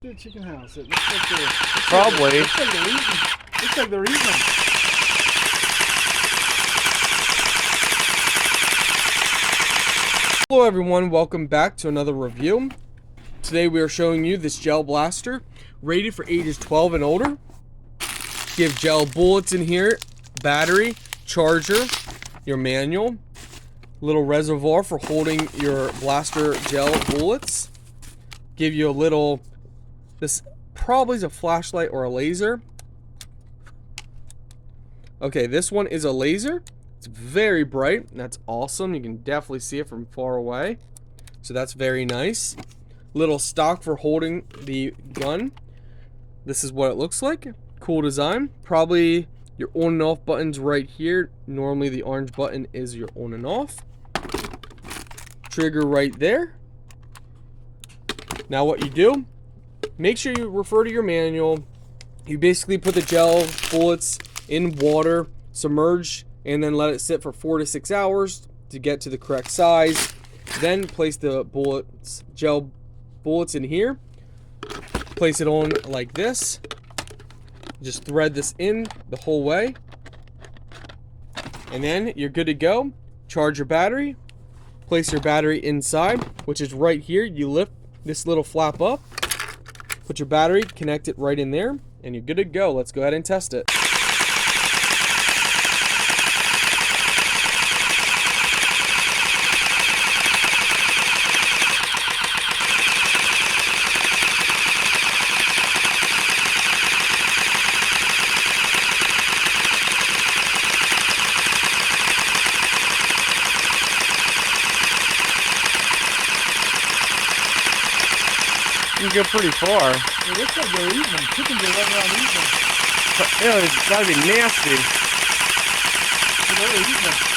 The chicken house. It looks like they're, Probably. Looks like they're eating them. Hello everyone, welcome back to another review. Today we are showing you this gel blaster, rated for ages 12 and older. You have gel bullets in here, battery, charger, your manual, little reservoir for holding your blaster gel bullets. Give you a little, this probably is a flashlight or a laser. Okay, this one is a laser. It's very bright. That's awesome. You can definitely see it from far away. So that's very nice. Little stock for holding the gun. This is what it looks like. Cool design. Probably your on and off buttons right here. Normally the orange button is your on and off. Trigger right there. Now what you do, make sure you refer to your manual. You basically put the gel bullets in water, submerge, and then let it sit for 4 to 6 hours to get to the correct size. Then place the gel bullets in here. Place it on like this. Just thread this in the whole way. And then you're good to go. Charge your battery. Place your battery inside, which is right here. You lift this little flap up. Put your battery, connect it right in there, and you're good to go. Let's go ahead and test it. You can go pretty far. It looks like they're eating them. Chickens are running around eating them. Ew, it's gotta be nasty. They're eating them.